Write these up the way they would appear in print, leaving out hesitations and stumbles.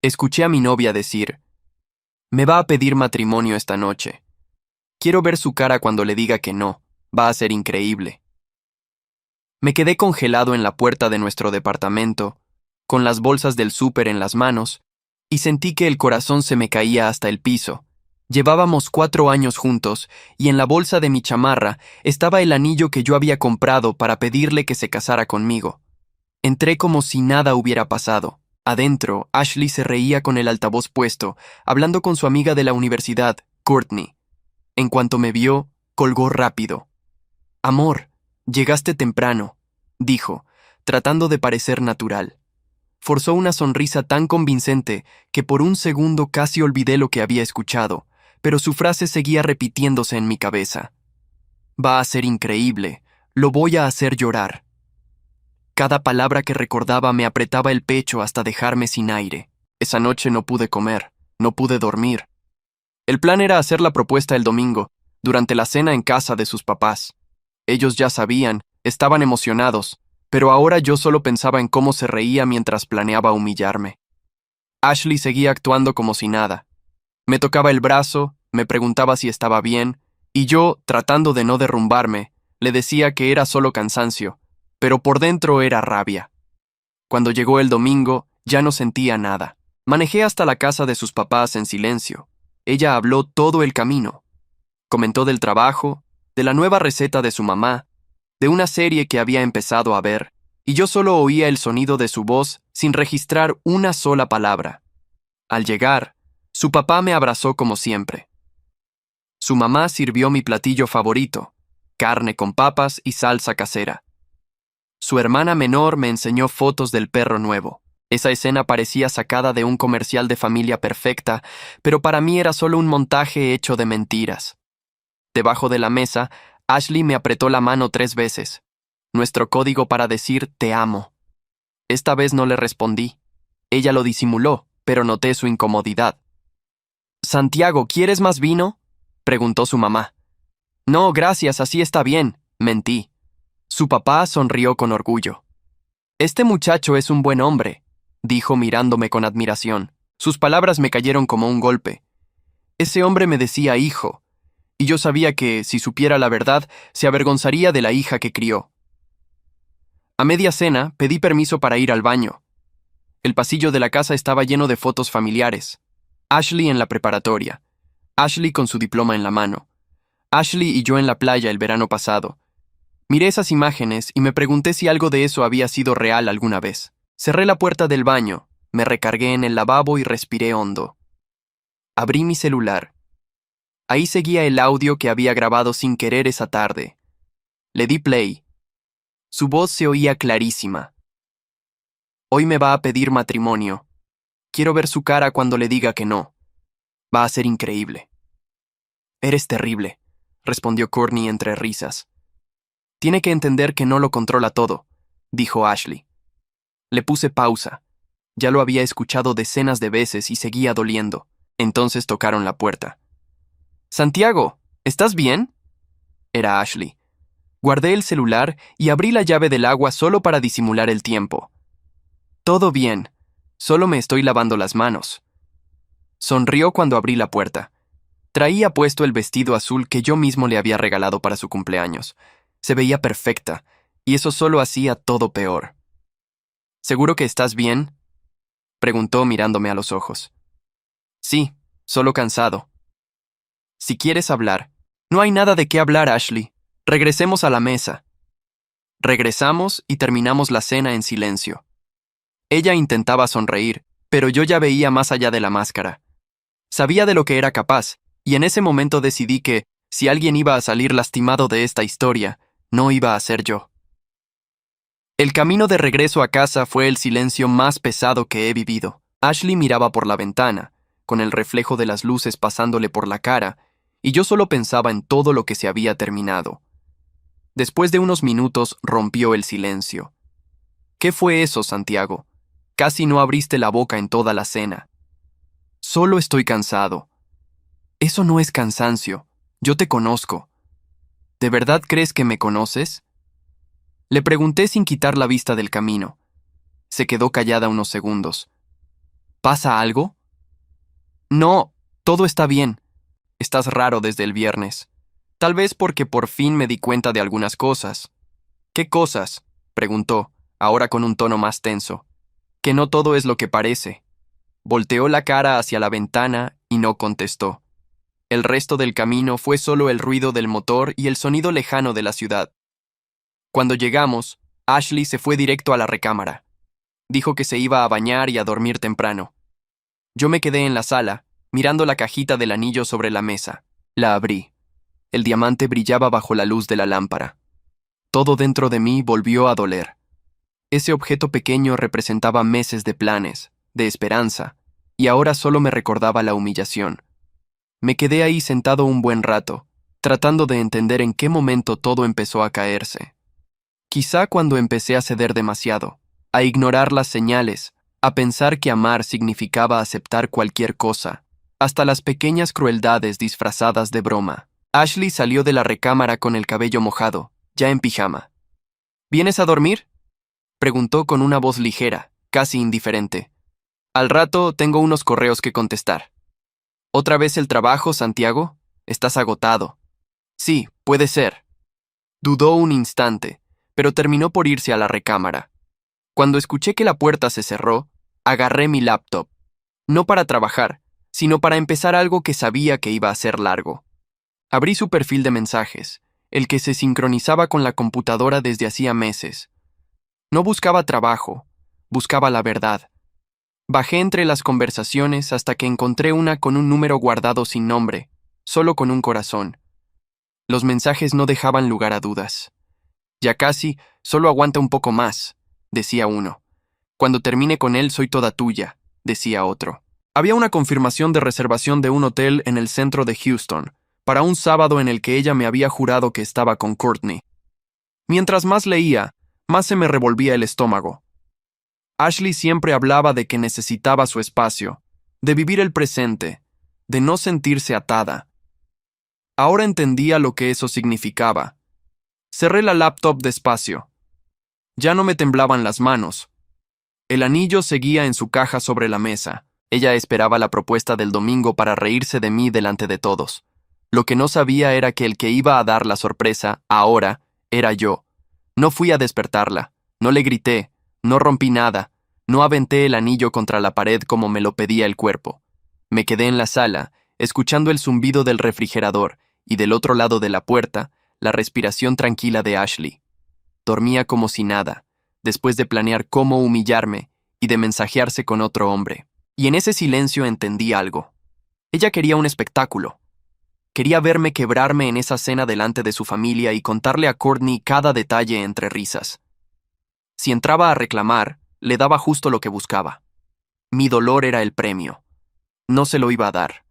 Escuché a mi novia decir, me va a pedir matrimonio esta noche. Quiero ver su cara cuando le diga que no. Va a ser increíble. Me quedé congelado en la puerta de nuestro departamento, con las bolsas del súper en las manos, y sentí que el corazón se me caía hasta el piso. Llevábamos 4 años juntos, y en la bolsa de mi chamarra estaba el anillo que yo había comprado para pedirle que se casara conmigo. Entré como si nada hubiera pasado. Adentro, Ashley se reía con el altavoz puesto, hablando con su amiga de la universidad, Courtney. En cuanto me vio, colgó rápido. Amor, llegaste temprano, dijo, tratando de parecer natural. Forzó una sonrisa tan convincente que por un segundo casi olvidé lo que había escuchado, pero su frase seguía repitiéndose en mi cabeza. Va a ser increíble, lo voy a hacer llorar. Cada palabra que recordaba me apretaba el pecho hasta dejarme sin aire. Esa noche no pude comer, no pude dormir. El plan era hacer la propuesta el domingo, durante la cena en casa de sus papás. Ellos ya sabían, estaban emocionados, pero ahora yo solo pensaba en cómo se reía mientras planeaba humillarme. Ashley seguía actuando como si nada. Me tocaba el brazo, me preguntaba si estaba bien, y yo, tratando de no derrumbarme, le decía que era solo cansancio, pero por dentro era rabia. Cuando llegó el domingo, ya no sentía nada. Manejé hasta la casa de sus papás en silencio. Ella habló todo el camino. Comentó del trabajo, de la nueva receta de su mamá, de una serie que había empezado a ver, y yo solo oía el sonido de su voz sin registrar una sola palabra. Al llegar, su papá me abrazó como siempre. Su mamá sirvió mi platillo favorito, carne con papas y salsa casera. Su hermana menor me enseñó fotos del perro nuevo. Esa escena parecía sacada de un comercial de Familia Perfecta, pero para mí era solo un montaje hecho de mentiras. Debajo de la mesa, Ashley me apretó la mano 3 veces. Nuestro código para decir te amo. Esta vez no le respondí. Ella lo disimuló, pero noté su incomodidad. «Santiago, ¿quieres más vino?», preguntó su mamá. «No, gracias, así está bien», mentí. Su papá sonrió con orgullo. «Este muchacho es un buen hombre», dijo mirándome con admiración. Sus palabras me cayeron como un golpe. Ese hombre me decía hijo, y yo sabía que, si supiera la verdad, se avergonzaría de la hija que crió. A media cena, pedí permiso para ir al baño. El pasillo de la casa estaba lleno de fotos familiares. Ashley en la preparatoria. Ashley con su diploma en la mano. Ashley y yo en la playa el verano pasado. Miré esas imágenes y me pregunté si algo de eso había sido real alguna vez. Cerré la puerta del baño, me recargué en el lavabo y respiré hondo. Abrí mi celular. Ahí seguía el audio que había grabado sin querer esa tarde. Le di play. Su voz se oía clarísima. Hoy me va a pedir matrimonio. Quiero ver su cara cuando le diga que no. Va a ser increíble. Eres terrible, respondió Courtney entre risas. Tiene que entender que no lo controla todo, dijo Ashley. Le puse pausa. Ya lo había escuchado decenas de veces y seguía doliendo. Entonces tocaron la puerta. «Santiago, ¿estás bien?», era Ashley. Guardé el celular y abrí la llave del agua solo para disimular el tiempo. «Todo bien, solo me estoy lavando las manos». Sonrió cuando abrí la puerta. Traía puesto el vestido azul que yo mismo le había regalado para su cumpleaños. Se veía perfecta, y eso solo hacía todo peor. «¿Seguro que estás bien?», preguntó mirándome a los ojos. «Sí, solo cansado». «Si quieres hablar». «No hay nada de qué hablar, Ashley. Regresemos a la mesa». Regresamos y terminamos la cena en silencio. Ella intentaba sonreír, pero yo ya veía más allá de la máscara. Sabía de lo que era capaz, y en ese momento decidí que, si alguien iba a salir lastimado de esta historia, no iba a ser yo. El camino de regreso a casa fue el silencio más pesado que he vivido. Ashley miraba por la ventana, con el reflejo de las luces pasándole por la cara, y yo solo pensaba en todo lo que se había terminado. Después de unos minutos rompió el silencio. «¿Qué fue eso, Santiago? Casi no abriste la boca en toda la cena». «Solo estoy cansado». «Eso no es cansancio. Yo te conozco». «¿De verdad crees que me conoces?». Le pregunté sin quitar la vista del camino. Se quedó callada unos segundos. ¿Pasa algo? No, todo está bien. Estás raro desde el viernes. Tal vez porque por fin me di cuenta de algunas cosas. ¿Qué cosas? Preguntó, ahora con un tono más tenso. Que no todo es lo que parece. Volteó la cara hacia la ventana y no contestó. El resto del camino fue solo el ruido del motor y el sonido lejano de la ciudad. Cuando llegamos, Ashley se fue directo a la recámara. Dijo que se iba a bañar y a dormir temprano. Yo me quedé en la sala, mirando la cajita del anillo sobre la mesa. La abrí. El diamante brillaba bajo la luz de la lámpara. Todo dentro de mí volvió a doler. Ese objeto pequeño representaba meses de planes, de esperanza, y ahora solo me recordaba la humillación. Me quedé ahí sentado un buen rato, tratando de entender en qué momento todo empezó a caerse. Quizá cuando empecé a ceder demasiado, a ignorar las señales, a pensar que amar significaba aceptar cualquier cosa, hasta las pequeñas crueldades disfrazadas de broma. Ashley salió de la recámara con el cabello mojado, ya en pijama. ¿Vienes a dormir?, preguntó con una voz ligera, casi indiferente. Al rato tengo unos correos que contestar. ¿Otra vez el trabajo, Santiago? Estás agotado. Sí, puede ser. Dudó un instante, pero terminó por irse a la recámara. Cuando escuché que la puerta se cerró, agarré mi laptop. No para trabajar, sino para empezar algo que sabía que iba a ser largo. Abrí su perfil de mensajes, el que se sincronizaba con la computadora desde hacía meses. No buscaba trabajo, buscaba la verdad. Bajé entre las conversaciones hasta que encontré una con un número guardado sin nombre, solo con un corazón. Los mensajes no dejaban lugar a dudas. Ya casi, solo aguanta un poco más, decía uno. Cuando termine con él soy toda tuya, decía otro. Había una confirmación de reservación de un hotel en el centro de Houston, para un sábado en el que ella me había jurado que estaba con Courtney. Mientras más leía, más se me revolvía el estómago. Ashley siempre hablaba de que necesitaba su espacio, de vivir el presente, de no sentirse atada. Ahora entendía lo que eso significaba. Cerré la laptop despacio. Ya no me temblaban las manos. El anillo seguía en su caja sobre la mesa. Ella esperaba la propuesta del domingo para reírse de mí delante de todos. Lo que no sabía era que el que iba a dar la sorpresa, ahora, era yo. No fui a despertarla, no le grité, no rompí nada, no aventé el anillo contra la pared como me lo pedía el cuerpo. Me quedé en la sala, escuchando el zumbido del refrigerador y del otro lado de la puerta, la respiración tranquila de Ashley. Dormía como si nada, después de planear cómo humillarme y de mensajearse con otro hombre. Y en ese silencio entendí algo. Ella quería un espectáculo. Quería verme quebrarme en esa cena delante de su familia y contarle a Courtney cada detalle entre risas. Si entraba a reclamar, le daba justo lo que buscaba. Mi dolor era el premio. No se lo iba a dar.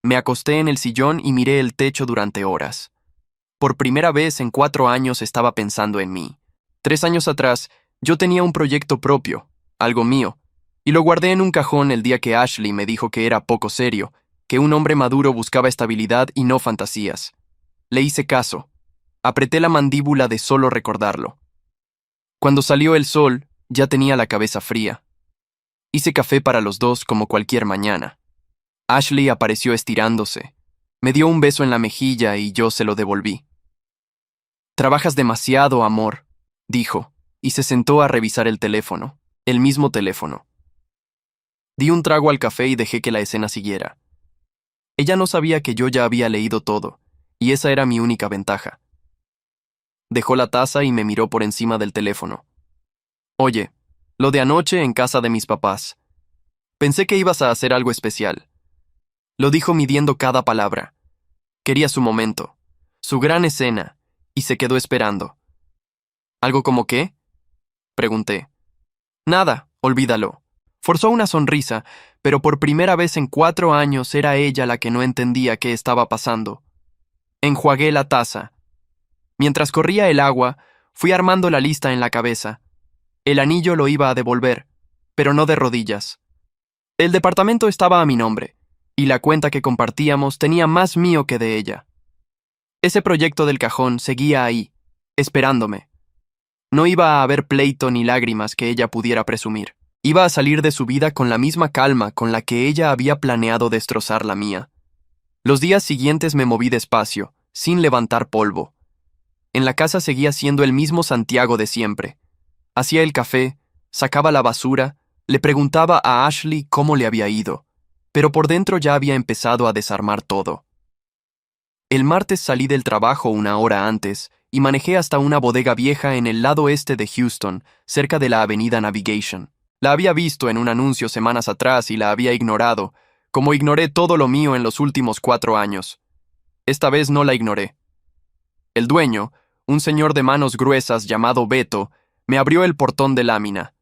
Me acosté en el sillón y miré el techo durante horas. Por primera vez en 4 años estaba pensando en mí. 3 años atrás, yo tenía un proyecto propio, algo mío, y lo guardé en un cajón el día que Ashley me dijo que era poco serio, que un hombre maduro buscaba estabilidad y no fantasías. Le hice caso. Apreté la mandíbula de solo recordarlo. Cuando salió el sol, ya tenía la cabeza fría. Hice café para los dos como cualquier mañana. Ashley apareció estirándose. Me dio un beso en la mejilla y yo se lo devolví. «Trabajas demasiado, amor», dijo, y se sentó a revisar el teléfono, el mismo teléfono. Di un trago al café y dejé que la escena siguiera. Ella no sabía que yo ya había leído todo, y esa era mi única ventaja. Dejó la taza y me miró por encima del teléfono. «Oye, lo de anoche en casa de mis papás. Pensé que ibas a hacer algo especial». Lo dijo midiendo cada palabra. Quería su momento, su gran escena, y se quedó esperando. «¿Algo como qué?», pregunté. «Nada, olvídalo». Forzó una sonrisa, pero por primera vez en 4 años era ella la que no entendía qué estaba pasando. Enjuagué la taza. Mientras corría el agua, fui armando la lista en la cabeza. El anillo lo iba a devolver, pero no de rodillas. El departamento estaba a mi nombre, y la cuenta que compartíamos tenía más mío que de ella. Ese proyecto del cajón seguía ahí, esperándome. No iba a haber pleito ni lágrimas que ella pudiera presumir. Iba a salir de su vida con la misma calma con la que ella había planeado destrozar la mía. Los días siguientes me moví despacio, sin levantar polvo. En la casa seguía siendo el mismo Santiago de siempre. Hacía el café, sacaba la basura, le preguntaba a Ashley cómo le había ido, pero por dentro ya había empezado a desarmar todo. El martes salí del trabajo una hora antes y manejé hasta una bodega vieja en el lado este de Houston, cerca de la avenida Navigation. La había visto en un anuncio semanas atrás y la había ignorado, como ignoré todo lo mío en los últimos 4 años. Esta vez no la ignoré. El dueño, un señor de manos gruesas llamado Beto, me abrió el portón de lámina.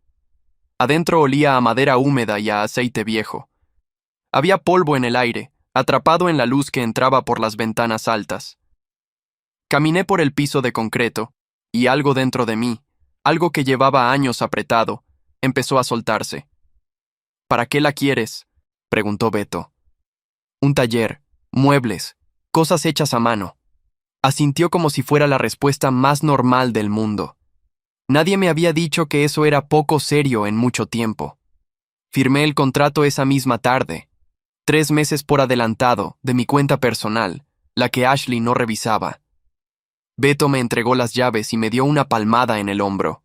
Adentro olía a madera húmeda y a aceite viejo. Había polvo en el aire, atrapado en la luz que entraba por las ventanas altas. Caminé por el piso de concreto, y algo dentro de mí, algo que llevaba años apretado, empezó a soltarse. ¿Para qué la quieres?, preguntó Beto. Un taller, muebles, cosas hechas a mano. Asintió como si fuera la respuesta más normal del mundo. Nadie me había dicho que eso era poco serio en mucho tiempo. Firmé el contrato esa misma tarde, 3 meses por adelantado, de mi cuenta personal, la que Ashley no revisaba. Beto me entregó las llaves y me dio una palmada en el hombro.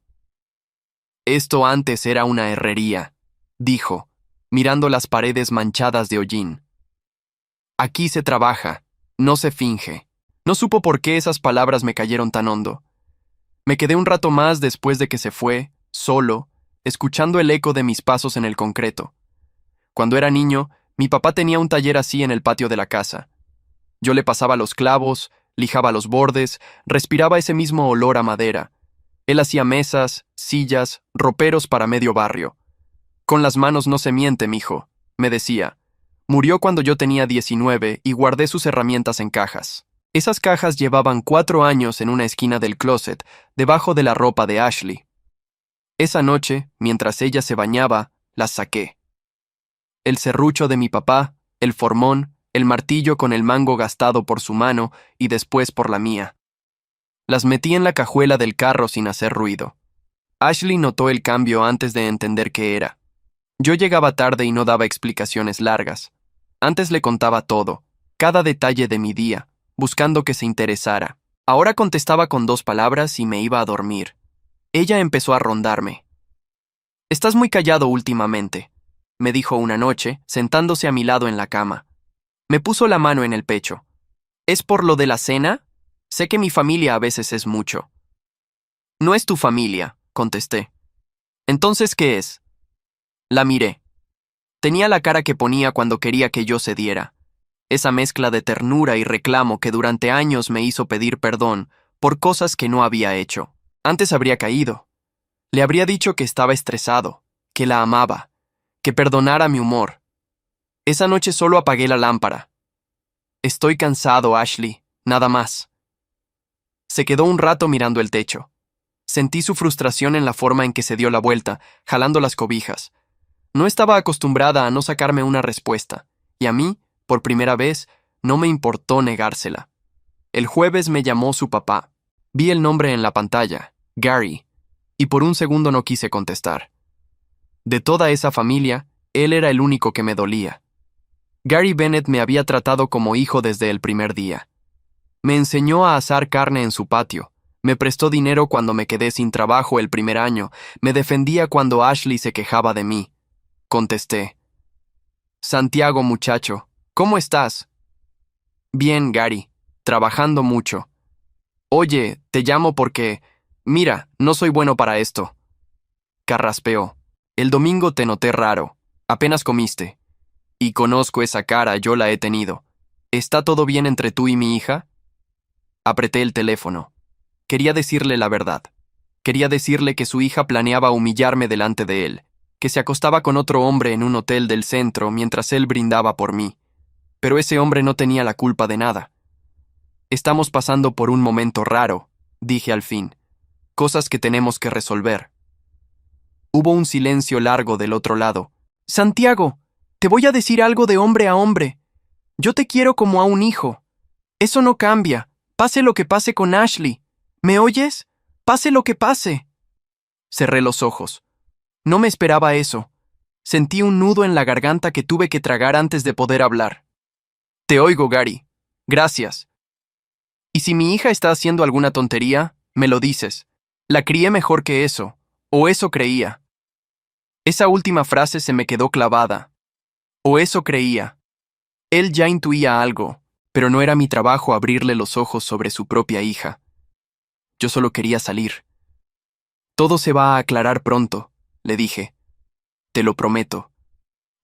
Esto antes era una herrería, dijo, mirando las paredes manchadas de hollín. Aquí se trabaja, no se finge. No supo por qué esas palabras me cayeron tan hondo. Me quedé un rato más después de que se fue, solo, escuchando el eco de mis pasos en el concreto. Cuando era niño, mi papá tenía un taller así en el patio de la casa. Yo le pasaba los clavos, lijaba los bordes, respiraba ese mismo olor a madera. Él hacía mesas, sillas, roperos para medio barrio. Con las manos no se miente, mijo, me decía. Murió cuando yo tenía 19 y guardé sus herramientas en cajas. Esas cajas llevaban 4 años en una esquina del closet, debajo de la ropa de Ashley. Esa noche, mientras ella se bañaba, las saqué. El serrucho de mi papá, el formón, el martillo con el mango gastado por su mano y después por la mía. Las metí en la cajuela del carro sin hacer ruido. Ashley notó el cambio antes de entender qué era. Yo llegaba tarde y no daba explicaciones largas. Antes le contaba todo, cada detalle de mi día, buscando que se interesara. Ahora contestaba con 2 palabras y me iba a dormir. Ella empezó a rondarme. «Estás muy callado últimamente», me dijo una noche, sentándose a mi lado en la cama. Me puso la mano en el pecho. «¿Es por lo de la cena? Sé que mi familia a veces es mucho». «No es tu familia», contesté. «¿Entonces qué es?» La miré. Tenía la cara que ponía cuando quería que yo cediera. Esa mezcla de ternura y reclamo que durante años me hizo pedir perdón por cosas que no había hecho. Antes habría caído. Le habría dicho que estaba estresado, que la amaba, que perdonara mi humor. Esa noche solo apagué la lámpara. «Estoy cansado, Ashley, nada más». Se quedó un rato mirando el techo. Sentí su frustración en la forma en que se dio la vuelta, jalando las cobijas. No estaba acostumbrada a no sacarme una respuesta, y a mí, por primera vez, no me importó negársela. El jueves me llamó su papá. Vi el nombre en la pantalla, Gary, y por un segundo no quise contestar. De toda esa familia, él era el único que me dolía. Gary Bennett me había tratado como hijo desde el primer día. Me enseñó a asar carne en su patio, me prestó dinero cuando me quedé sin trabajo el primer año, me defendía cuando Ashley se quejaba de mí. Contesté. «Santiago, muchacho, ¿cómo estás?» «Bien, Gary, trabajando mucho. Oye, te llamo porque... Mira, no soy bueno para esto». Carraspeó. «El domingo te noté raro. Apenas comiste. Y conozco esa cara, yo la he tenido. ¿Está todo bien entre tú y mi hija?» Apreté el teléfono. Quería decirle la verdad. Quería decirle que su hija planeaba humillarme delante de él, que se acostaba con otro hombre en un hotel del centro mientras él brindaba por mí. Pero ese hombre no tenía la culpa de nada. «Estamos pasando por un momento raro», dije al fin. «Cosas que tenemos que resolver». Hubo un silencio largo del otro lado. «Santiago, te voy a decir algo de hombre a hombre. Yo te quiero como a un hijo. Eso no cambia, pase lo que pase con Ashley. ¿Me oyes? Pase lo que pase». Cerré los ojos. No me esperaba eso. Sentí un nudo en la garganta que tuve que tragar antes de poder hablar. Te oigo, Gary. Gracias. Y si mi hija está haciendo alguna tontería, me lo dices. La crié mejor que eso, o eso creía. Esa última frase se me quedó clavada. O eso creía. Él ya intuía algo, pero no era mi trabajo abrirle los ojos sobre su propia hija. Yo solo quería salir. Todo se va a aclarar pronto, le dije. Te lo prometo.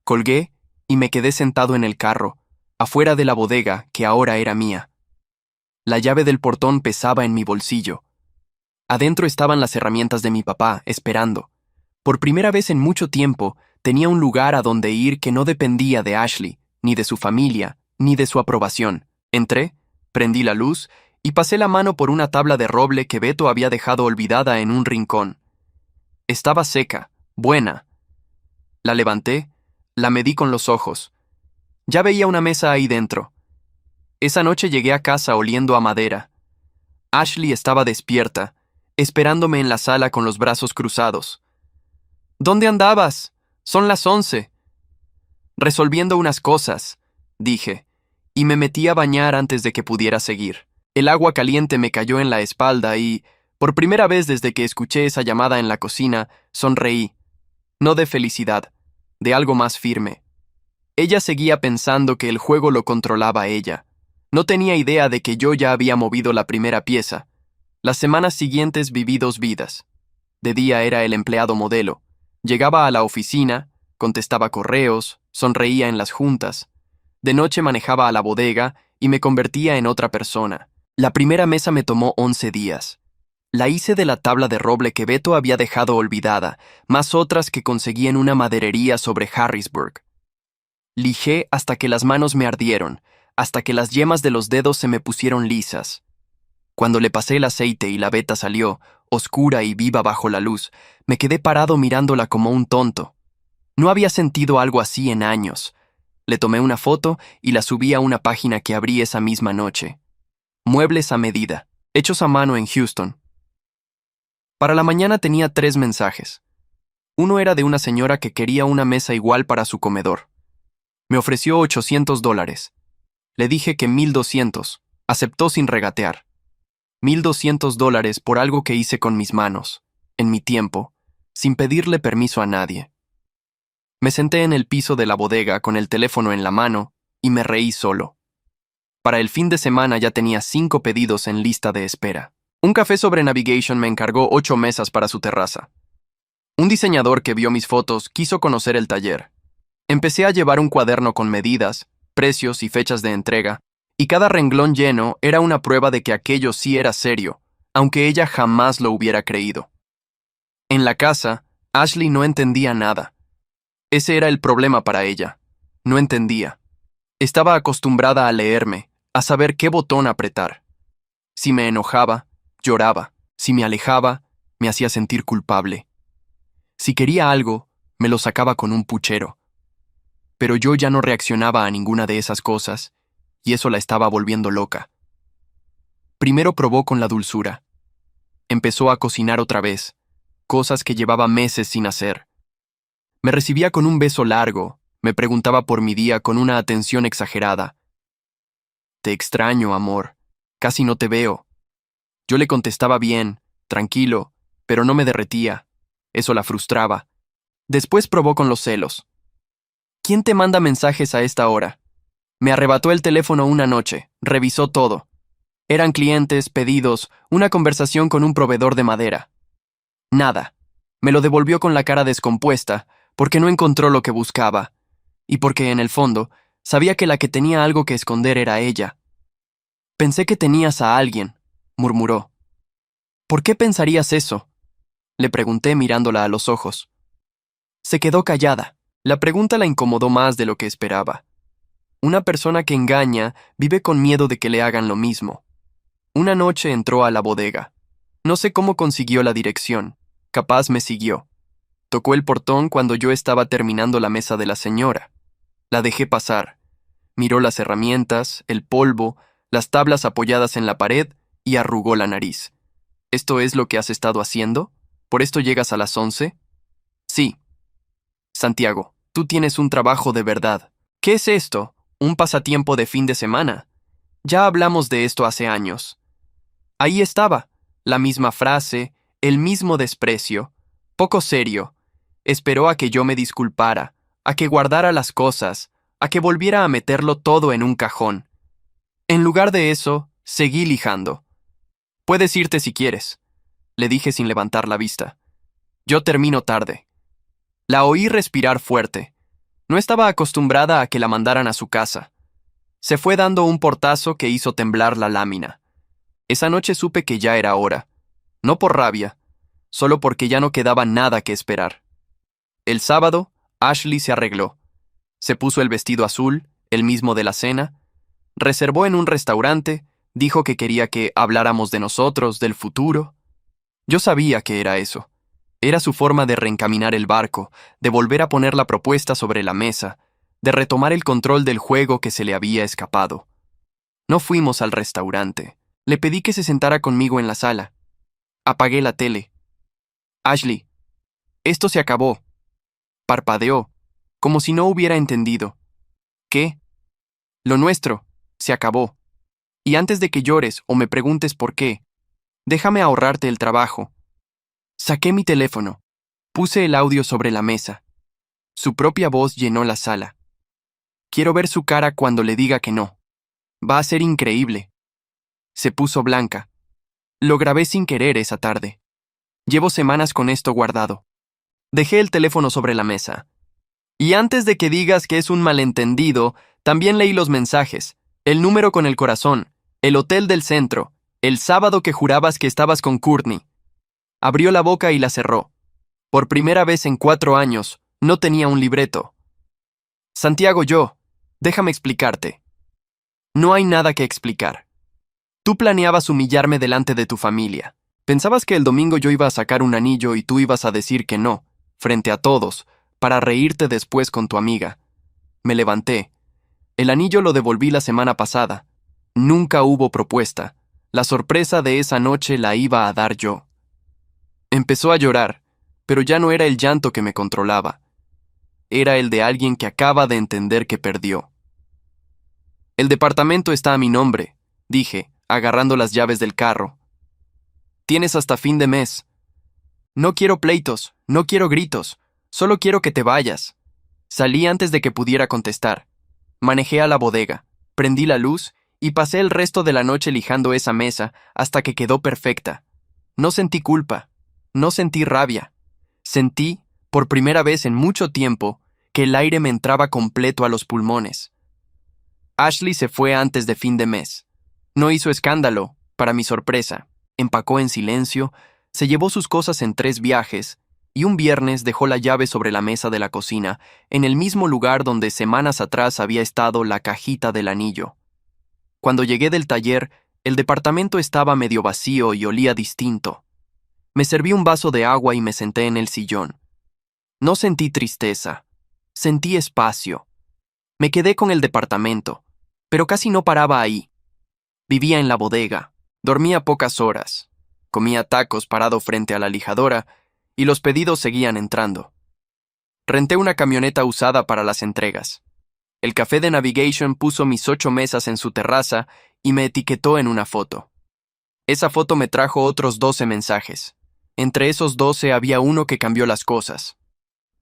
Colgué y me quedé sentado en el carro, afuera de la bodega que ahora era mía. La llave del portón pesaba en mi bolsillo. Adentro estaban las herramientas de mi papá, esperando. Por primera vez en mucho tiempo, tenía un lugar a donde ir que no dependía de Ashley, ni de su familia, ni de su aprobación. Entré, prendí la luz y pasé la mano por una tabla de roble que Beto había dejado olvidada en un rincón. Estaba seca, buena. La levanté, la medí con los ojos. Ya veía una mesa ahí dentro. Esa noche llegué a casa oliendo a madera. Ashley estaba despierta, esperándome en la sala con los brazos cruzados. ¿Dónde andabas? Son las 11. Resolviendo unas cosas, dije, y me metí a bañar antes de que pudiera seguir. El agua caliente me cayó en la espalda y, por primera vez desde que escuché esa llamada en la cocina, sonreí. No de felicidad, de algo más firme. Ella seguía pensando que el juego lo controlaba ella. No tenía idea de que yo ya había movido la primera pieza. Las semanas siguientes viví 2 vidas. De día era el empleado modelo. Llegaba a la oficina, contestaba correos, sonreía en las juntas. De noche manejaba a la bodega y me convertía en otra persona. La primera mesa me tomó 11 días. La hice de la tabla de roble que Beto había dejado olvidada, más otras que conseguí en una maderería sobre Harrisburg. Lijé hasta que las manos me ardieron, hasta que las yemas de los dedos se me pusieron lisas. Cuando le pasé el aceite y la veta salió, oscura y viva bajo la luz, me quedé parado mirándola como un tonto. No había sentido algo así en años. Le tomé una foto y la subí a una página que abrí esa misma noche. Muebles a medida, hechos a mano en Houston. Para la mañana tenía 3 mensajes. Uno era de una señora que quería una mesa igual para su comedor. Me ofreció $800. Le dije que 1,200. Aceptó sin regatear. $1,200 por algo que hice con mis manos, en mi tiempo, sin pedirle permiso a nadie. Me senté en el piso de la bodega con el teléfono en la mano y me reí solo. Para el fin de semana ya tenía 5 pedidos en lista de espera. Un café sobre Navigation me encargó 8 mesas para su terraza. Un diseñador que vio mis fotos quiso conocer el taller. Empecé a llevar un cuaderno con medidas, precios y fechas de entrega, y cada renglón lleno era una prueba de que aquello sí era serio, aunque ella jamás lo hubiera creído. En la casa, Ashley no entendía nada. Ese era el problema para ella. No entendía. Estaba acostumbrada a leerme, a saber qué botón apretar. Si me enojaba, lloraba. Si me alejaba, me hacía sentir culpable. Si quería algo, me lo sacaba con un puchero. Pero yo ya no reaccionaba a ninguna de esas cosas, y eso la estaba volviendo loca. Primero probó con la dulzura. Empezó a cocinar otra vez, cosas que llevaba meses sin hacer. Me recibía con un beso largo, me preguntaba por mi día con una atención exagerada. Te extraño, amor. Casi no te veo. Yo le contestaba bien, tranquilo, pero no me derretía. Eso la frustraba. Después probó con los celos. ¿Quién te manda mensajes a esta hora? Me arrebató el teléfono una noche, revisó todo. Eran clientes, pedidos, una conversación con un proveedor de madera. Nada. Me lo devolvió con la cara descompuesta, porque no encontró lo que buscaba, y porque, en el fondo, sabía que la que tenía algo que esconder era ella. Pensé que tenías a alguien, murmuró. ¿Por qué pensarías eso? Le pregunté mirándola a los ojos. Se quedó callada. La pregunta la incomodó más de lo que esperaba. Una persona que engaña vive con miedo de que le hagan lo mismo. Una noche entró a la bodega. No sé cómo consiguió la dirección. Capaz me siguió. Tocó el portón cuando yo estaba terminando la mesa de la señora. La dejé pasar. Miró las herramientas, el polvo, las tablas apoyadas en la pared y arrugó la nariz. ¿Esto es lo que has estado haciendo? ¿Por esto llegas a las 11? Sí. Santiago, tú tienes un trabajo de verdad. ¿Qué es esto? ¿Un pasatiempo de fin de semana? Ya hablamos de esto hace años. Ahí estaba, la misma frase, el mismo desprecio, poco serio. Esperó a que yo me disculpara, a que guardara las cosas, a que volviera a meterlo todo en un cajón. En lugar de eso, seguí lijando. Puedes irte si quieres, le dije sin levantar la vista. Yo termino tarde. La oí respirar fuerte. No estaba acostumbrada a que la mandaran a su casa. Se fue dando un portazo que hizo temblar la lámina. Esa noche supe que ya era hora. No por rabia, solo porque ya no quedaba nada que esperar. El sábado, Ashley se arregló. Se puso el vestido azul, el mismo de la cena, reservó en un restaurante, dijo que quería que habláramos de nosotros, del futuro. Yo sabía que era eso. Era su forma de reencaminar el barco, de volver a poner la propuesta sobre la mesa, de retomar el control del juego que se le había escapado. No fuimos al restaurante. Le pedí que se sentara conmigo en la sala. Apagué la tele. Ashley, esto se acabó. Parpadeó, como si no hubiera entendido. ¿Qué? Lo nuestro, se acabó. Y antes de que llores o me preguntes por qué, déjame ahorrarte el trabajo. Saqué mi teléfono. Puse el audio sobre la mesa. Su propia voz llenó la sala. Quiero ver su cara cuando le diga que no. Va a ser increíble. Se puso blanca. Lo grabé sin querer esa tarde. Llevo semanas con esto guardado. Dejé el teléfono sobre la mesa. Y antes de que digas que es un malentendido, también leí los mensajes, el número con el corazón, el hotel del centro, el sábado que jurabas que estabas con Courtney. Abrió la boca y la cerró. Por primera vez en 4 años, no tenía un libreto. Santiago, déjame explicarte. No hay nada que explicar. Tú planeabas humillarme delante de tu familia. Pensabas que el domingo yo iba a sacar un anillo y tú ibas a decir que no, frente a todos, para reírte después con tu amiga. Me levanté. El anillo lo devolví la semana pasada. Nunca hubo propuesta. La sorpresa de esa noche la iba a dar yo. Empezó a llorar, pero ya no era el llanto que me controlaba. Era el de alguien que acaba de entender que perdió. El departamento está a mi nombre, dije, agarrando las llaves del carro. Tienes hasta fin de mes. No quiero pleitos, no quiero gritos, solo quiero que te vayas. Salí antes de que pudiera contestar. Manejé a la bodega, prendí la luz y pasé el resto de la noche lijando esa mesa hasta que quedó perfecta. No sentí culpa, no sentí rabia. Sentí, por primera vez en mucho tiempo, que el aire me entraba completo a los pulmones. Ashley se fue antes de fin de mes. No hizo escándalo, para mi sorpresa. Empacó en silencio, se llevó sus cosas en 3 viajes, y un viernes dejó la llave sobre la mesa de la cocina, en el mismo lugar donde semanas atrás había estado la cajita del anillo. Cuando llegué del taller, el departamento estaba medio vacío y olía distinto. Me serví un vaso de agua y me senté en el sillón. No sentí tristeza, sentí espacio. Me quedé con el departamento, pero casi no paraba ahí. Vivía en la bodega, dormía pocas horas, comía tacos parado frente a la lijadora y los pedidos seguían entrando. Renté una camioneta usada para las entregas. El café de Navigation puso mis 8 mesas en su terraza y me etiquetó en una foto. Esa foto me trajo otros 12 mensajes. Entre esos 12 había uno que cambió las cosas.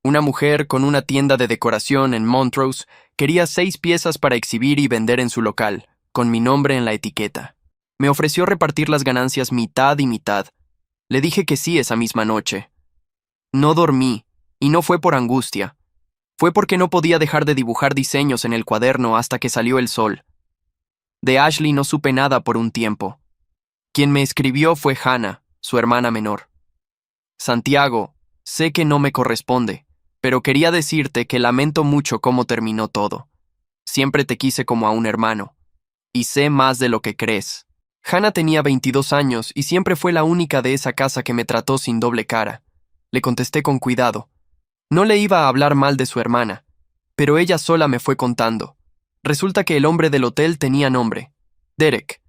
Una mujer con una tienda de decoración en Montrose quería 6 piezas para exhibir y vender en su local, con mi nombre en la etiqueta. Me ofreció repartir las ganancias mitad y mitad. Le dije que sí esa misma noche. No dormí, y no fue por angustia. Fue porque no podía dejar de dibujar diseños en el cuaderno hasta que salió el sol. De Ashley no supe nada por un tiempo. Quien me escribió fue Hannah, su hermana menor. Santiago, sé que no me corresponde, pero quería decirte que lamento mucho cómo terminó todo. Siempre te quise como a un hermano, y sé más de lo que crees. Hannah tenía 22 años y siempre fue la única de esa casa que me trató sin doble cara. Le contesté con cuidado. No le iba a hablar mal de su hermana, pero ella sola me fue contando. Resulta que el hombre del hotel tenía nombre, Derek.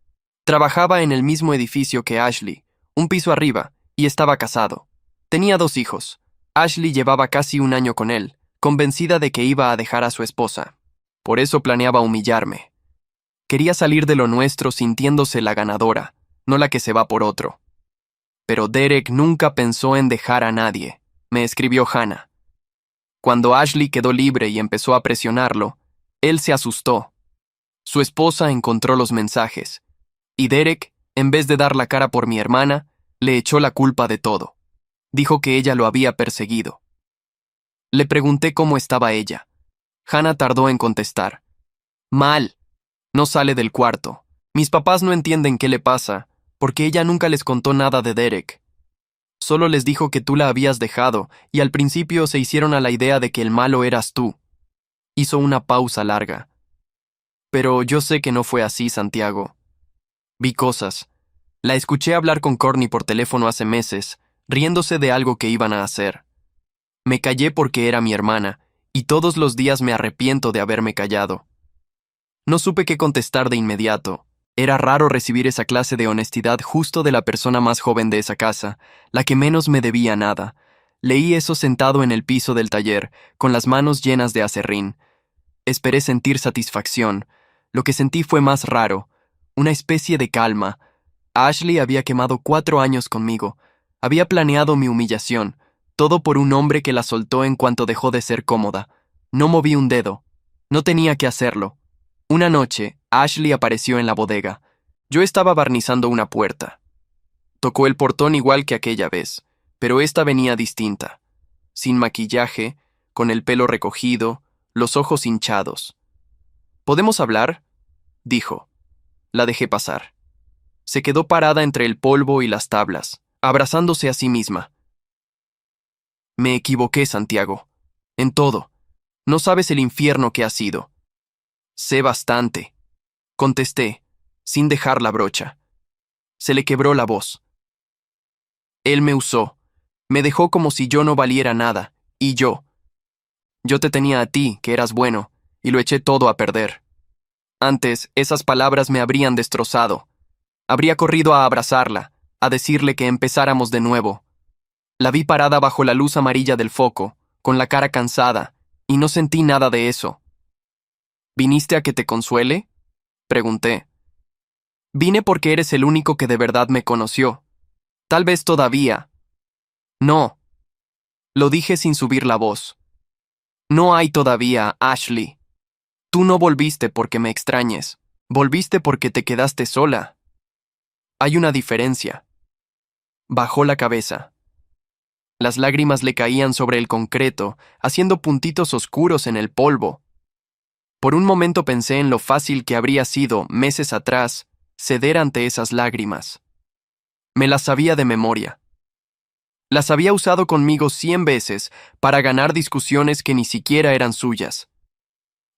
Trabajaba en el mismo edificio que Ashley, un piso arriba, y estaba casado. Tenía 2 hijos. Ashley llevaba casi un año con él, convencida de que iba a dejar a su esposa. Por eso planeaba humillarme. Quería salir de lo nuestro sintiéndose la ganadora, no la que se va por otro. Pero Derek nunca pensó en dejar a nadie, me escribió Hannah. Cuando Ashley quedó libre y empezó a presionarlo, él se asustó. Su esposa encontró los mensajes, y Derek, en vez de dar la cara por mi hermana, le echó la culpa de todo. Dijo que ella lo había perseguido. Le pregunté cómo estaba ella. Hannah tardó en contestar. Mal. No sale del cuarto. Mis papás no entienden qué le pasa, porque ella nunca les contó nada de Derek. Solo les dijo que tú la habías dejado, y al principio se hicieron a la idea de que el malo eras tú. Hizo una pausa larga. Pero yo sé que no fue así, Santiago. Vi cosas. La escuché hablar con Courtney por teléfono hace meses, riéndose de algo que iban a hacer. Me callé porque era mi hermana, y todos los días me arrepiento de haberme callado. No supe qué contestar de inmediato. Era raro recibir esa clase de honestidad justo de la persona más joven de esa casa, la que menos me debía nada. Leí eso sentado en el piso del taller, con las manos llenas de aserrín. Esperé sentir satisfacción. Lo que sentí fue más raro, una especie de calma. Ashley había quemado 4 años conmigo. Había planeado mi humillación, todo por un hombre que la soltó en cuanto dejó de ser cómoda. No moví un dedo. No tenía que hacerlo. Una noche, Ashley apareció en la bodega. Yo estaba barnizando una puerta. Tocó el portón igual que aquella vez, pero esta venía distinta. Sin maquillaje, con el pelo recogido, los ojos hinchados. ¿Podemos hablar?, dijo. La dejé pasar. Se quedó parada entre el polvo y las tablas, abrazándose a sí misma. Me equivoqué, Santiago. En todo. No sabes el infierno que ha sido. Sé bastante, contesté, sin dejar la brocha. Se le quebró la voz. Él me usó. Me dejó como si yo no valiera nada, y yo. Yo te tenía a ti, que eras bueno, y lo eché todo a perder. Antes, esas palabras me habrían destrozado. Habría corrido a abrazarla, a decirle que empezáramos de nuevo. La vi parada bajo la luz amarilla del foco, con la cara cansada, y no sentí nada de eso. ¿Viniste a que te consuele?, pregunté. Vine porque eres el único que de verdad me conoció. Tal vez todavía. No. Lo dije sin subir la voz. No hay todavía, Ashley. Tú no volviste porque me extrañes. Volviste porque te quedaste sola. Hay una diferencia. Bajó la cabeza. Las lágrimas le caían sobre el concreto, haciendo puntitos oscuros en el polvo. Por un momento pensé en lo fácil que habría sido, meses atrás, ceder ante esas lágrimas. Me las sabía de memoria. Las había usado conmigo 100 veces para ganar discusiones que ni siquiera eran suyas.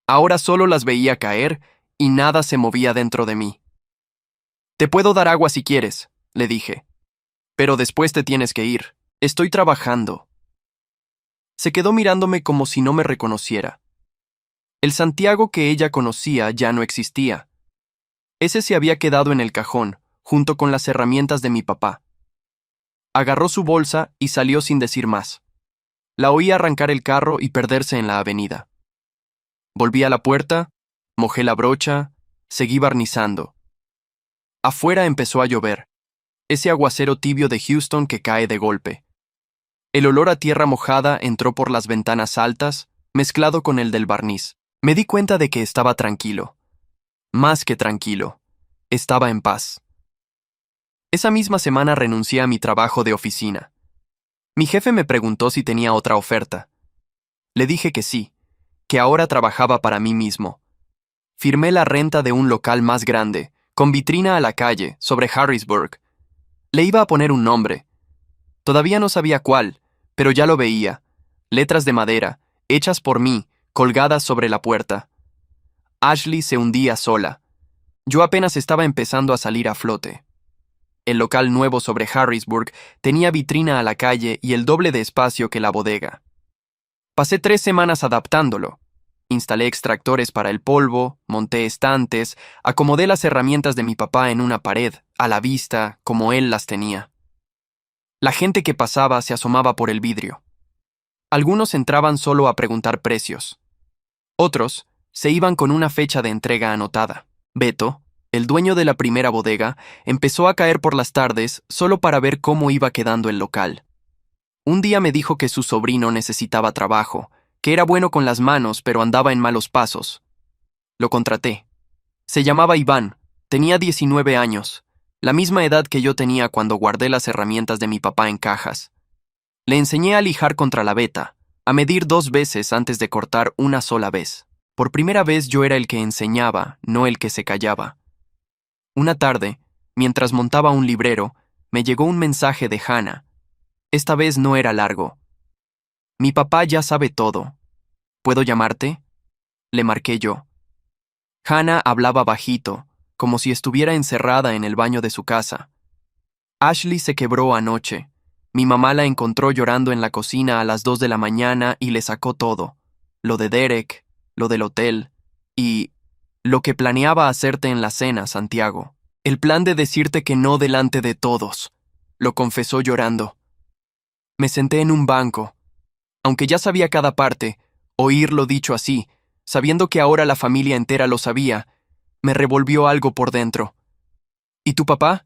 Ahora solo las veía caer y nada se movía dentro de mí. Te puedo dar agua si quieres, le dije. Pero después te tienes que ir. Estoy trabajando. Se quedó mirándome como si no me reconociera. El Santiago que ella conocía ya no existía. Ese se había quedado en el cajón, junto con las herramientas de mi papá. Agarró su bolsa y salió sin decir más. La oí arrancar el carro y perderse en la avenida. Volví a la puerta, mojé la brocha, seguí barnizando. Afuera empezó a llover, ese aguacero tibio de Houston que cae de golpe. El olor a tierra mojada entró por las ventanas altas, mezclado con el del barniz. Me di cuenta de que estaba tranquilo. Más que tranquilo. Estaba en paz. Esa misma semana renuncié a mi trabajo de oficina. Mi jefe me preguntó si tenía otra oferta. Le dije que sí, que ahora trabajaba para mí mismo. Firmé la renta de un local más grande, con vitrina a la calle, sobre Harrisburg. Le iba a poner un nombre. Todavía no sabía cuál, pero ya lo veía. Letras de madera, hechas por mí, colgadas sobre la puerta. Ashley se hundía sola. Yo apenas estaba empezando a salir a flote. El local nuevo sobre Harrisburg tenía vitrina a la calle y el doble de espacio que la bodega. Pasé 3 semanas adaptándolo. Instalé extractores para el polvo, monté estantes, acomodé las herramientas de mi papá en una pared, a la vista, como él las tenía. La gente que pasaba se asomaba por el vidrio. Algunos entraban solo a preguntar precios. Otros se iban con una fecha de entrega anotada. Beto, el dueño de la primera bodega, empezó a caer por las tardes solo para ver cómo iba quedando el local. Un día me dijo que su sobrino necesitaba trabajo, que era bueno con las manos pero andaba en malos pasos. Lo contraté. Se llamaba Iván, tenía 19 años, la misma edad que yo tenía cuando guardé las herramientas de mi papá en cajas. Le enseñé a lijar contra la veta, a medir 2 veces antes de cortar una sola vez. Por primera vez yo era el que enseñaba, no el que se callaba. Una tarde, mientras montaba un librero, me llegó un mensaje de Hannah. Esta vez no era largo. Mi papá ya sabe todo. ¿Puedo llamarte? Le marqué yo. Hannah hablaba bajito, como si estuviera encerrada en el baño de su casa. Ashley se quebró anoche. Mi mamá la encontró llorando en la cocina a las 2 de la mañana y le sacó todo. Lo de Derek, lo del hotel y lo que planeaba hacerte en la cena, Santiago. El plan de decirte que no delante de todos, lo confesó llorando. Me senté en un banco. Aunque ya sabía cada parte, oírlo dicho así, sabiendo que ahora la familia entera lo sabía, me revolvió algo por dentro. ¿Y tu papá?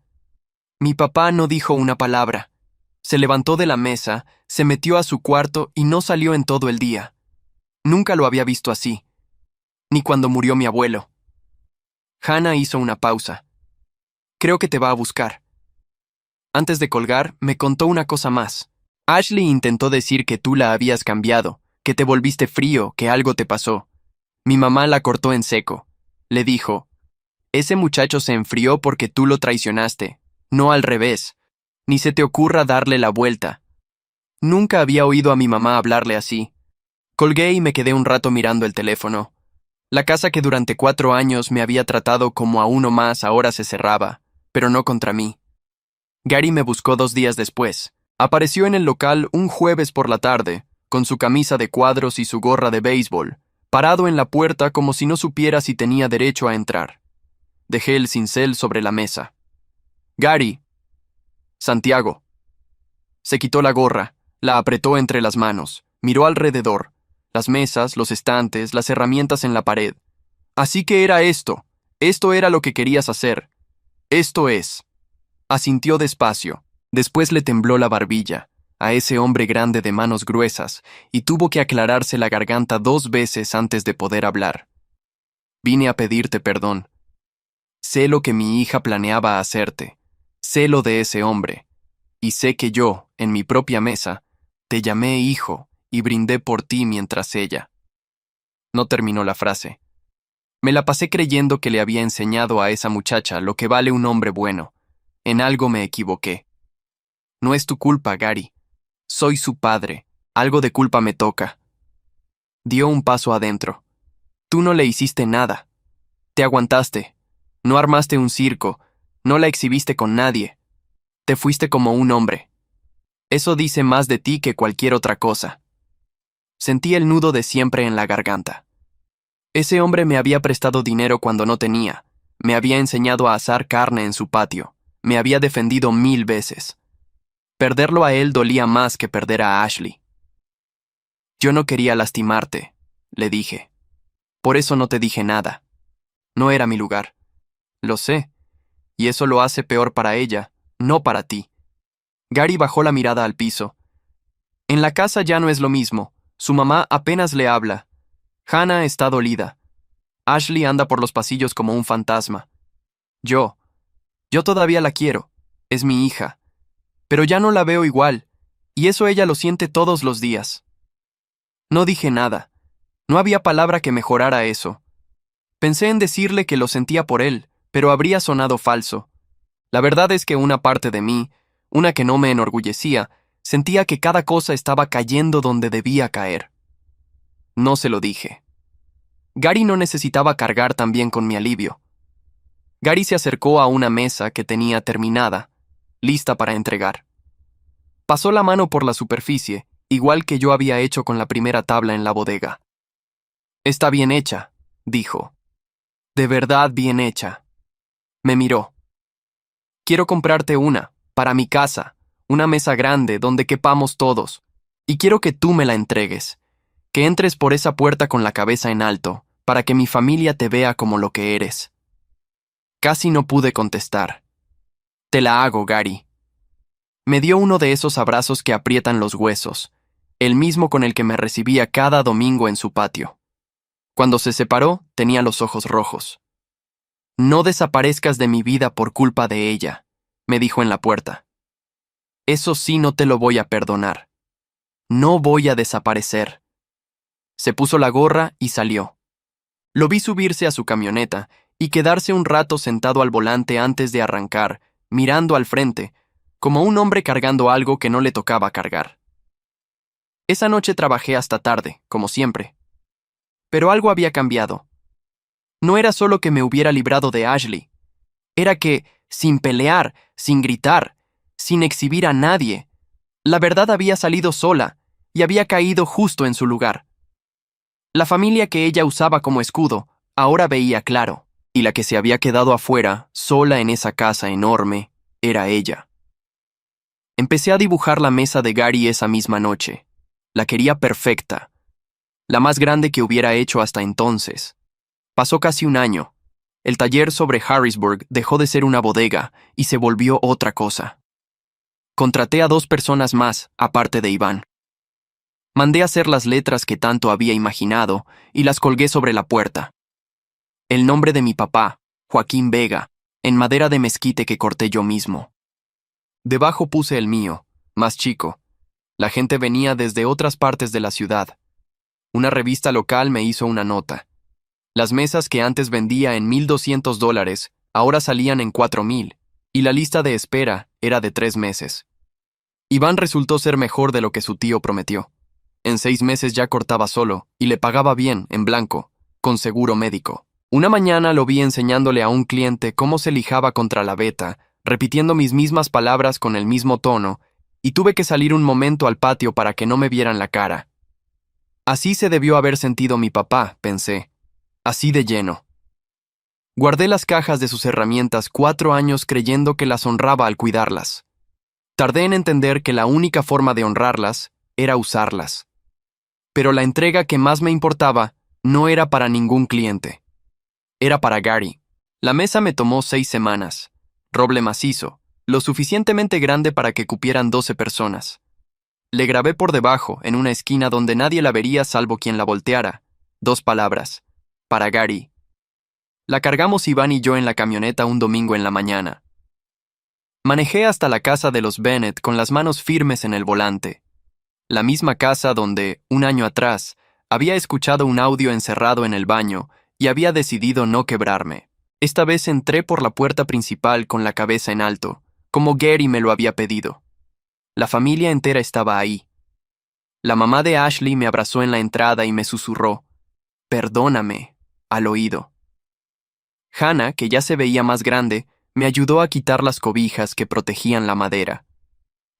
Mi papá no dijo una palabra. Se levantó de la mesa, se metió a su cuarto y no salió en todo el día. Nunca lo había visto así. Ni cuando murió mi abuelo. Hannah hizo una pausa. Creo que te va a buscar. Antes de colgar, me contó una cosa más. Ashley intentó decir que tú la habías cambiado, que te volviste frío, que algo te pasó. Mi mamá la cortó en seco. Le dijo, ese muchacho se enfrió porque tú lo traicionaste, no al revés. Ni se te ocurra darle la vuelta. Nunca había oído a mi mamá hablarle así. Colgué y me quedé un rato mirando el teléfono. La casa que durante 4 años me había tratado como a uno más ahora se cerraba, pero no contra mí. Gary me buscó 2 días después. Apareció en el local un jueves por la tarde, con su camisa de cuadros y su gorra de béisbol, parado en la puerta como si no supiera si tenía derecho a entrar. Dejé el cincel sobre la mesa. Gary. Santiago. Se quitó la gorra, la apretó entre las manos, miró alrededor, las mesas, los estantes, las herramientas en la pared. Así que era esto era lo que querías hacer. Esto es. Asintió despacio, después le tembló la barbilla, a ese hombre grande de manos gruesas, y tuvo que aclararse la garganta 2 veces antes de poder hablar. Vine a pedirte perdón. Sé lo que mi hija planeaba hacerte, sé lo de ese hombre, y sé que yo, en mi propia mesa, te llamé hijo y brindé por ti mientras ella. No terminó la frase. Me la pasé creyendo que le había enseñado a esa muchacha lo que vale un hombre bueno. En algo me equivoqué. No es tu culpa, Gary. Soy su padre. Algo de culpa me toca. Dio un paso adentro. Tú no le hiciste nada. Te aguantaste. No armaste un circo. No la exhibiste con nadie. Te fuiste como un hombre. Eso dice más de ti que cualquier otra cosa. Sentí el nudo de siempre en la garganta. Ese hombre me había prestado dinero cuando no tenía. Me había enseñado a asar carne en su patio. Me había defendido 1000 veces. Perderlo a él dolía más que perder a Ashley. Yo no quería lastimarte, le dije. Por eso no te dije nada. No era mi lugar. Lo sé. Y eso lo hace peor para ella, no para ti. Gary bajó la mirada al piso. En la casa ya no es lo mismo. Su mamá apenas le habla. Hannah está dolida. Ashley anda por los pasillos como un fantasma. Yo todavía la quiero. Es mi hija. Pero ya no la veo igual, y eso ella lo siente todos los días. No dije nada. No había palabra que mejorara eso. Pensé en decirle que lo sentía por él, pero habría sonado falso. La verdad es que una parte de mí, una que no me enorgullecía, sentía que cada cosa estaba cayendo donde debía caer. No se lo dije. Gary no necesitaba cargar también con mi alivio. Gary se acercó a una mesa que tenía terminada, lista para entregar. Pasó la mano por la superficie, igual que yo había hecho con la primera tabla en la bodega. Está bien hecha, dijo. De verdad bien hecha. Me miró. Quiero comprarte una, para mi casa, una mesa grande donde quepamos todos. Y quiero que tú me la entregues, que entres por esa puerta con la cabeza en alto, para que mi familia te vea como lo que eres. Casi no pude contestar. Te la hago, Gary. Me dio uno de esos abrazos que aprietan los huesos, el mismo con el que me recibía cada domingo en su patio. Cuando se separó, tenía los ojos rojos. No desaparezcas de mi vida por culpa de ella, me dijo en la puerta. Eso sí no te lo voy a perdonar. No voy a desaparecer. Se puso la gorra y salió. Lo vi subirse a su camioneta y quedarse un rato sentado al volante antes de arrancar, mirando al frente, como un hombre cargando algo que no le tocaba cargar. Esa noche trabajé hasta tarde, como siempre. Pero algo había cambiado. No era solo que me hubiera librado de Ashley. Era que, sin pelear, sin gritar, sin exhibir a nadie, la verdad había salido sola y había caído justo en su lugar. La familia que ella usaba como escudo ahora veía claro, y la que se había quedado afuera, sola en esa casa enorme, era ella. Empecé a dibujar la mesa de Gary esa misma noche. La quería perfecta, la más grande que hubiera hecho hasta entonces. Pasó casi un año. El taller sobre Harrisburg dejó de ser una bodega y se volvió otra cosa. Contraté a 2 personas más, aparte de Iván. Mandé hacer las letras que tanto había imaginado y las colgué sobre la puerta. El nombre de mi papá, Joaquín Vega, en madera de mezquite que corté yo mismo. Debajo puse el mío, más chico. La gente venía desde otras partes de la ciudad. Una revista local me hizo una nota. Las mesas que antes vendía en $1,200 ahora salían en 4,000, y la lista de espera era de 3 meses. Iván resultó ser mejor de lo que su tío prometió. En 6 meses ya cortaba solo, y le pagaba bien, en blanco, con seguro médico. Una mañana lo vi enseñándole a un cliente cómo se lijaba contra la veta, repitiendo mis mismas palabras con el mismo tono, y tuve que salir un momento al patio para que no me vieran la cara. Así se debió haber sentido mi papá, pensé. Así de lleno. Guardé las cajas de sus herramientas 4 años creyendo que las honraba al cuidarlas. Tardé en entender que la única forma de honrarlas era usarlas. Pero la entrega que más me importaba no era para ningún cliente. Era para Gary. La mesa me tomó 6 semanas. Roble macizo, lo suficientemente grande para que cupieran 12 personas. Le grabé por debajo, en una esquina donde nadie la vería salvo quien la volteara, 2 palabras. Para Gary. La cargamos Iván y yo en la camioneta un domingo en la mañana. Manejé hasta la casa de los Bennett con las manos firmes en el volante. La misma casa donde, un año atrás, había escuchado un audio encerrado en el baño y había decidido no quebrarme. Esta vez entré por la puerta principal con la cabeza en alto, como Gary me lo había pedido. La familia entera estaba ahí. La mamá de Ashley me abrazó en la entrada y me susurró, «Perdóname», al oído. Hannah, que ya se veía más grande, me ayudó a quitar las cobijas que protegían la madera.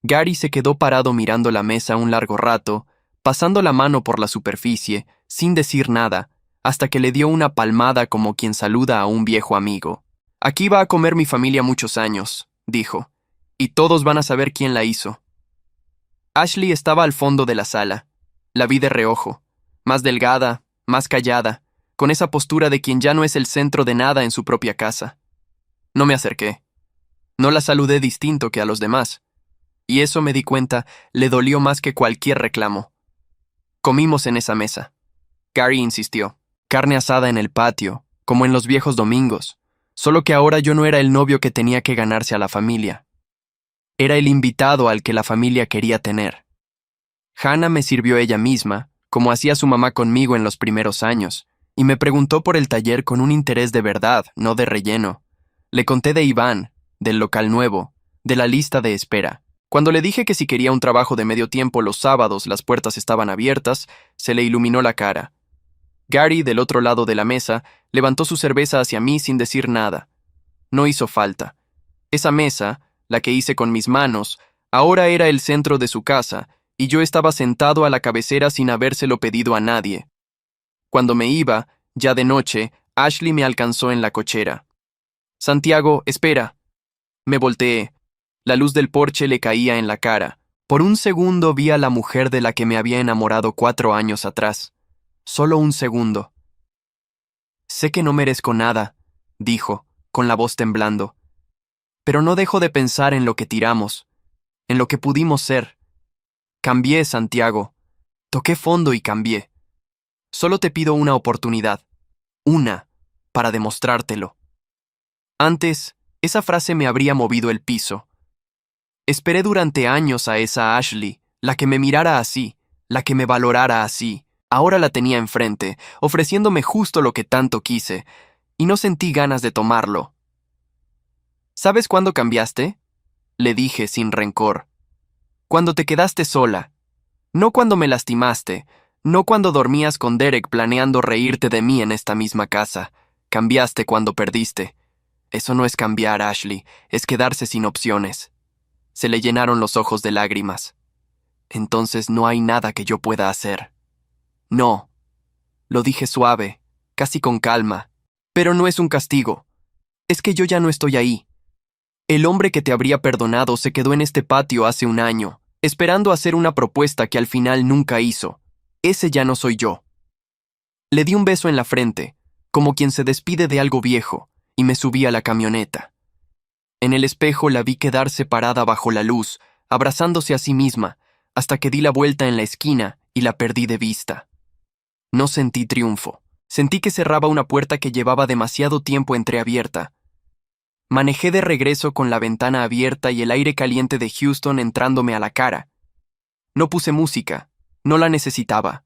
Gary se quedó parado mirando la mesa un largo rato, pasando la mano por la superficie, sin decir nada, hasta que le dio una palmada como quien saluda a un viejo amigo. «Aquí va a comer mi familia muchos años», dijo, «y todos van a saber quién la hizo». Ashley estaba al fondo de la sala. La vi de reojo, más delgada, más callada, con esa postura de quien ya no es el centro de nada en su propia casa. No me acerqué. No la saludé distinto que a los demás. Y eso, me di cuenta, le dolió más que cualquier reclamo. Comimos en esa mesa. Gary insistió. Carne asada en el patio, como en los viejos domingos, solo que ahora yo no era el novio que tenía que ganarse a la familia. Era el invitado al que la familia quería tener. Hannah me sirvió ella misma, como hacía su mamá conmigo en los primeros años, y me preguntó por el taller con un interés de verdad, no de relleno. Le conté de Iván, del local nuevo, de la lista de espera. Cuando le dije que si quería un trabajo de medio tiempo los sábados las puertas estaban abiertas, se le iluminó la cara. Gary, del otro lado de la mesa, levantó su cerveza hacia mí sin decir nada. No hizo falta. Esa mesa, la que hice con mis manos, ahora era el centro de su casa, y yo estaba sentado a la cabecera sin habérselo pedido a nadie. Cuando me iba, ya de noche, Ashley me alcanzó en la cochera. «Santiago, espera». Me volteé. La luz del porche le caía en la cara. Por un segundo vi a la mujer de la que me había enamorado 4 años atrás. Solo un segundo. Sé que no merezco nada, dijo, con la voz temblando. Pero no dejo de pensar en lo que tiramos, en lo que pudimos ser. Cambié, Santiago. Toqué fondo y cambié. Solo te pido una oportunidad. Una, para demostrártelo. Antes, esa frase me habría movido el piso. Esperé durante años a esa Ashley, la que me mirara así, la que me valorara así. Ahora la tenía enfrente, ofreciéndome justo lo que tanto quise, y no sentí ganas de tomarlo. ¿Sabes cuándo cambiaste? Le dije sin rencor. Cuando te quedaste sola. No cuando me lastimaste, no cuando dormías con Derek planeando reírte de mí en esta misma casa. Cambiaste cuando perdiste. Eso no es cambiar, Ashley, es quedarse sin opciones. Se le llenaron los ojos de lágrimas. Entonces no hay nada que yo pueda hacer. No. Lo dije suave, casi con calma. Pero no es un castigo. Es que yo ya no estoy ahí. El hombre que te habría perdonado se quedó en este patio hace un año, esperando hacer una propuesta que al final nunca hizo. Ese ya no soy yo. Le di un beso en la frente, como quien se despide de algo viejo, y me subí a la camioneta. En el espejo la vi quedarse parada bajo la luz, abrazándose a sí misma, hasta que di la vuelta en la esquina y la perdí de vista. No sentí triunfo. Sentí que cerraba una puerta que llevaba demasiado tiempo entreabierta. Manejé de regreso con la ventana abierta y el aire caliente de Houston entrándome a la cara. No puse música, no la necesitaba.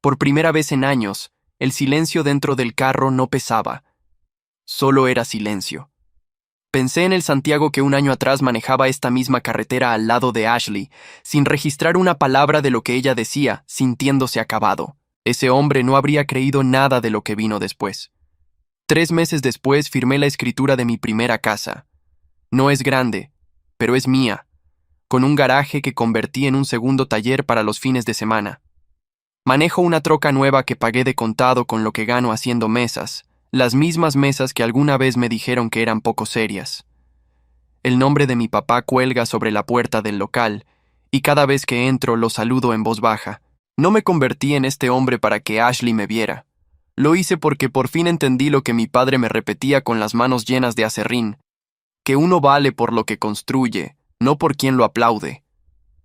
Por primera vez en años, el silencio dentro del carro no pesaba. Solo era silencio. Pensé en el Santiago que un año atrás manejaba esta misma carretera al lado de Ashley, sin registrar una palabra de lo que ella decía, sintiéndose acabado. Ese hombre no habría creído nada de lo que vino después. 3 meses después firmé la escritura de mi primera casa. No es grande, pero es mía, con un garaje que convertí en un segundo taller para los fines de semana. Manejo una troca nueva que pagué de contado con lo que gano haciendo mesas, las mismas mesas que alguna vez me dijeron que eran poco serias. El nombre de mi papá cuelga sobre la puerta del local, y cada vez que entro lo saludo en voz baja. No me convertí en este hombre para que Ashley me viera. Lo hice porque por fin entendí lo que mi padre me repetía con las manos llenas de aserrín, que uno vale por lo que construye, no por quien lo aplaude.